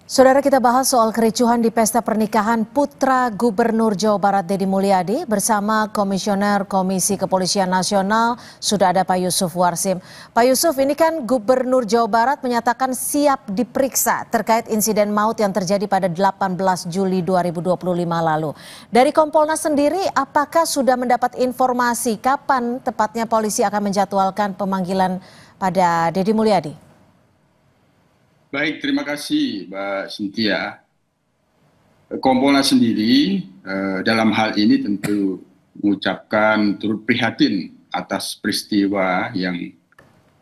Saudara, kita bahas soal kericuhan di pesta pernikahan putra Gubernur Jawa Barat Deddy Mulyadi bersama Komisioner Komisi Kepolisian Nasional. Sudah ada Pak Yusuf Warsim. Pak Yusuf, ini kan Gubernur Jawa Barat menyatakan siap diperiksa terkait insiden maut yang terjadi pada 18 Juli 2025 lalu. Dari Kompolnas sendiri, apakah sudah mendapat informasi kapan tepatnya polisi akan menjadwalkan pemanggilan pada Deddy Mulyadi? Baik, terima kasih Mbak Cynthia. Kompolnas sendiri dalam hal ini tentu mengucapkan turut prihatin atas peristiwa yang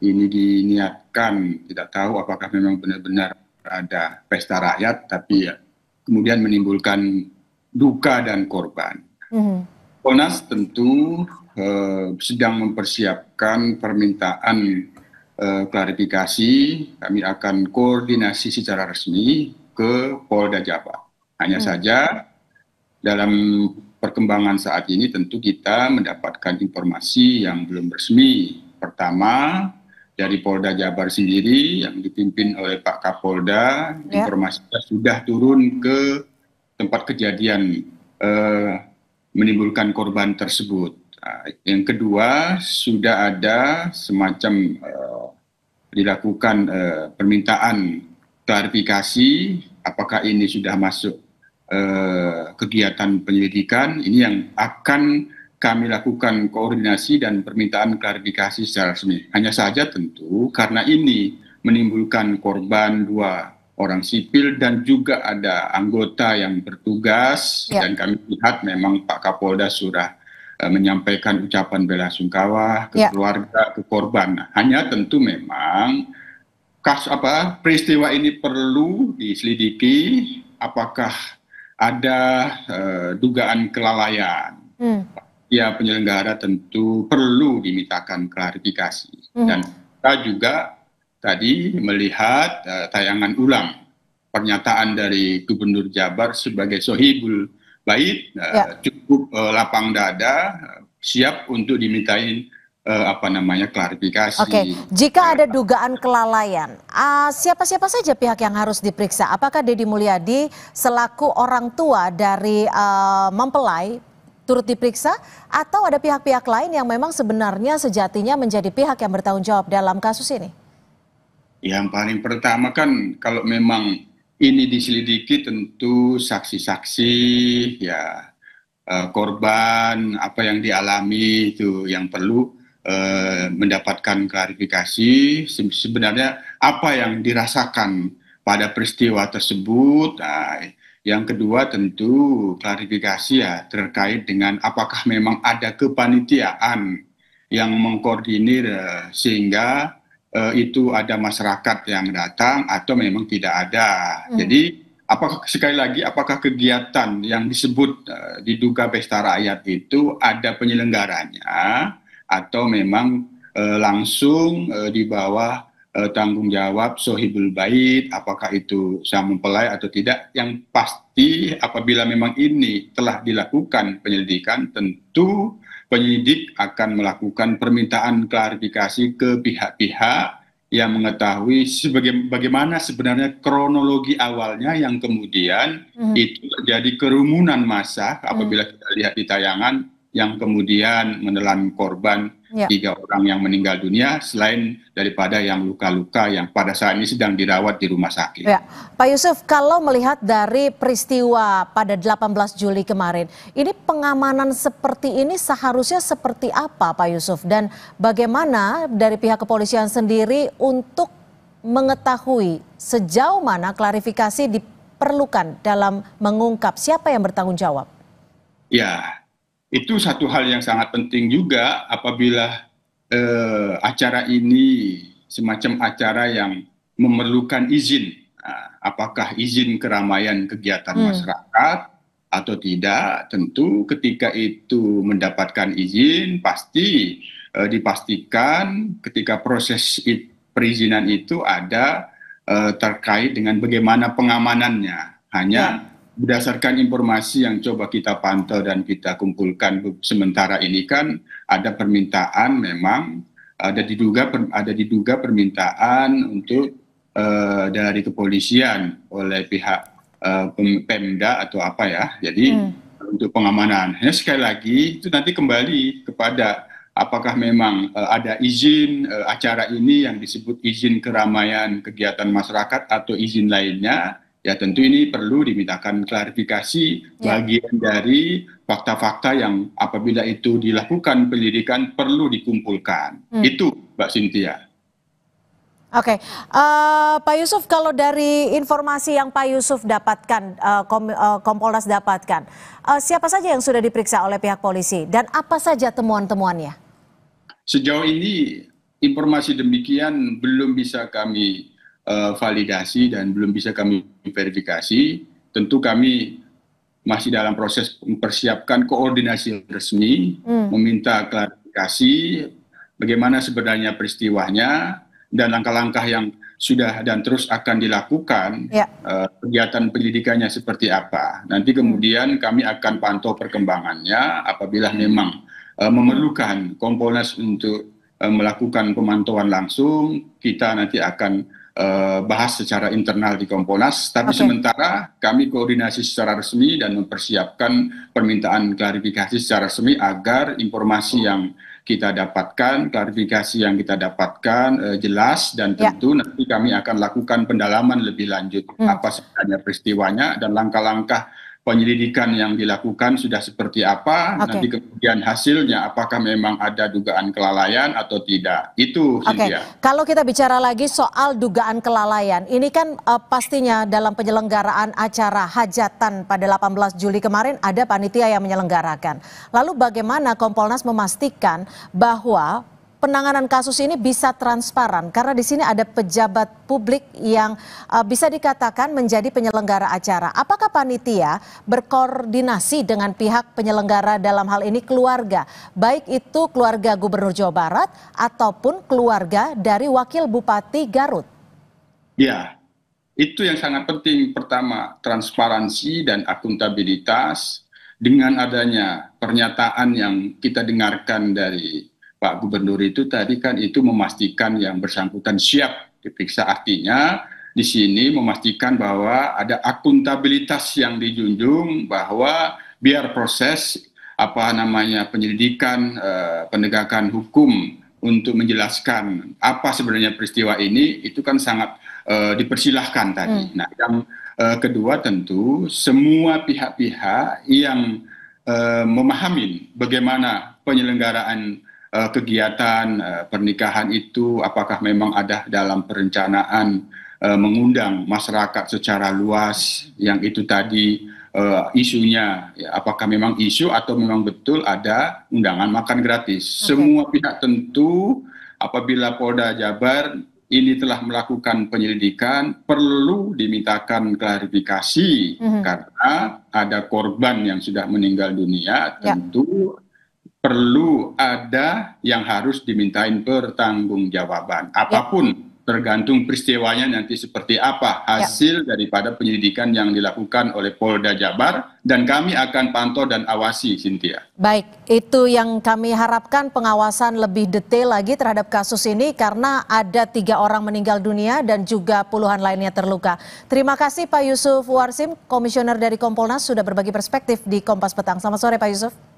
ini diniatkan, tidak tahu apakah memang benar-benar ada pesta rakyat, tapi ya, kemudian menimbulkan duka dan korban. Kompolnas tentu sedang mempersiapkan permintaan klarifikasi. Kami akan koordinasi secara resmi ke Polda Jabar. Hanya saja dalam perkembangan saat ini tentu kita mendapatkan informasi yang belum resmi. Pertama, dari Polda Jabar sendiri yang dipimpin oleh Pak Kapolda, informasinya sudah turun ke tempat kejadian menimbulkan korban tersebut. Yang kedua, sudah ada semacam dilakukan permintaan klarifikasi apakah ini sudah masuk kegiatan penyelidikan. Ini yang akan kami lakukan koordinasi dan permintaan klarifikasi secara resmi. Hanya saja tentu karena ini menimbulkan korban 2 orang sipil dan juga ada anggota yang bertugas dan kami lihat memang Pak Kapolda sudah menyampaikan ucapan bela-sungkawa ke keluarga, ke korban. Hanya tentu memang peristiwa ini perlu diselidiki apakah ada dugaan kelalaian. Ya, penyelenggara tentu perlu dimintakan klarifikasi. Dan kita juga tadi melihat tayangan ulang pernyataan dari Gubernur Jabar sebagai sohibul bait, cukup lapang dada, siap untuk dimintain klarifikasi. Oke, jika ada dugaan kelalaian, siapa-siapa saja pihak yang harus diperiksa? Apakah Deddy Mulyadi selaku orang tua dari mempelai turut diperiksa, atau ada pihak-pihak lain yang memang sebenarnya sejatinya menjadi pihak yang bertanggung jawab dalam kasus ini? Yang paling pertama kan kalau memang ini diselidiki tentu saksi-saksi, ya korban, apa yang dialami itu yang perlu mendapatkan klarifikasi. Sebenarnya apa yang dirasakan pada peristiwa tersebut. Yang kedua tentu klarifikasi ya terkait dengan apakah memang ada kepanitiaan yang mengkoordinir sehingga itu ada masyarakat yang datang atau memang tidak ada. Jadi sekali lagi apakah kegiatan yang disebut diduga pesta rakyat itu ada penyelenggaranya atau memang langsung di bawah tanggung jawab sohibul bait, apakah itu sang mempelai atau tidak. Yang pasti apabila memang ini telah dilakukan penyelidikan, tentu penyidik akan melakukan permintaan klarifikasi ke pihak-pihak yang mengetahui bagaimana sebenarnya kronologi awalnya yang kemudian itu terjadi kerumunan massa apabila kita lihat di tayangan yang kemudian menelan korban 3 orang yang meninggal dunia selain daripada yang luka-luka yang pada saat ini sedang dirawat di rumah sakit. Pak Yusuf, kalau melihat dari peristiwa pada 18 Juli kemarin, ini pengamanan seperti ini seharusnya seperti apa Pak Yusuf? Dan bagaimana dari pihak kepolisian sendiri untuk mengetahui sejauh mana klarifikasi diperlukan dalam mengungkap siapa yang bertanggung jawab? Ya, itu satu hal yang sangat penting juga apabila acara ini semacam acara yang memerlukan izin. Apakah izin keramaian kegiatan masyarakat atau tidak? Tentu ketika itu mendapatkan izin pasti dipastikan ketika proses perizinan itu ada terkait dengan bagaimana pengamanannya. Hanya berdasarkan informasi yang coba kita pantau dan kita kumpulkan sementara ini kan ada permintaan memang ada diduga permintaan untuk dari kepolisian oleh pihak Pemda atau apa ya. Jadi untuk pengamanan. Ya, sekali lagi itu nanti kembali kepada apakah memang ada izin acara ini yang disebut izin keramaian kegiatan masyarakat atau izin lainnya. Ya tentu ini perlu dimintakan klarifikasi bagian dari fakta-fakta yang apabila itu dilakukan penyelidikan perlu dikumpulkan. Itu Mbak Cynthia. Oke, Pak Yusuf, kalau dari informasi yang Pak Yusuf dapatkan, Kompolnas dapatkan, siapa saja yang sudah diperiksa oleh pihak polisi dan apa saja temuan-temuannya? Sejauh ini informasi demikian belum bisa kami validasi dan belum bisa kami verifikasi. Tentu kami masih dalam proses mempersiapkan koordinasi resmi, meminta klarifikasi bagaimana sebenarnya peristiwanya dan langkah-langkah yang sudah dan terus akan dilakukan, kegiatan penyelidikannya seperti apa. Nanti kemudian kami akan pantau perkembangannya apabila memang memerlukan Kompolnas untuk melakukan pemantauan langsung, kita nanti akan bahas secara internal di Kompolnas, tapi sementara kami koordinasi secara resmi dan mempersiapkan permintaan klarifikasi secara resmi agar informasi yang kita dapatkan, klarifikasi yang kita dapatkan jelas dan tentu nanti kami akan lakukan pendalaman lebih lanjut apa sebenarnya peristiwanya dan langkah-langkah penyelidikan yang dilakukan sudah seperti apa, nanti kemudian hasilnya apakah memang ada dugaan kelalaian atau tidak. Itu Cynthia. Kalau kita bicara lagi soal dugaan kelalaian, ini kan pastinya dalam penyelenggaraan acara hajatan pada 18 Juli kemarin ada panitia yang menyelenggarakan. Lalu bagaimana Kompolnas memastikan bahwa penanganan kasus ini bisa transparan karena di sini ada pejabat publik yang bisa dikatakan menjadi penyelenggara acara. Apakah panitia berkoordinasi dengan pihak penyelenggara dalam hal ini keluarga, baik itu keluarga Gubernur Jawa Barat ataupun keluarga dari Wakil Bupati Garut? Ya, itu yang sangat penting. Pertama, transparansi dan akuntabilitas dengan adanya pernyataan yang kita dengarkan dari Pak Gubernur itu tadi kan itu memastikan yang bersangkutan siap diperiksa, artinya di sini memastikan bahwa ada akuntabilitas yang dijunjung bahwa biar proses penyelidikan penegakan hukum untuk menjelaskan apa sebenarnya peristiwa ini itu kan sangat dipersilahkan tadi. Nah, yang kedua tentu semua pihak-pihak yang memahami bagaimana penyelenggaraan kegiatan pernikahan itu apakah memang ada dalam perencanaan mengundang masyarakat secara luas yang itu tadi isunya ya, apakah memang isu atau memang betul ada undangan makan gratis. Semua pihak tentu apabila Polda Jabar ini telah melakukan penyelidikan perlu dimintakan klarifikasi karena ada korban yang sudah meninggal dunia, tentu perlu ada yang harus dimintain pertanggungjawaban. Apapun tergantung peristiwanya nanti seperti apa hasil daripada penyelidikan yang dilakukan oleh Polda Jabar dan kami akan pantau dan awasi, Cynthia. Baik, itu yang kami harapkan, pengawasan lebih detail lagi terhadap kasus ini karena ada 3 orang meninggal dunia dan juga puluhan lainnya terluka. Terima kasih Pak Yusuf Warsim, Komisioner dari Kompolnas sudah berbagi perspektif di Kompas Petang. Selamat sore Pak Yusuf.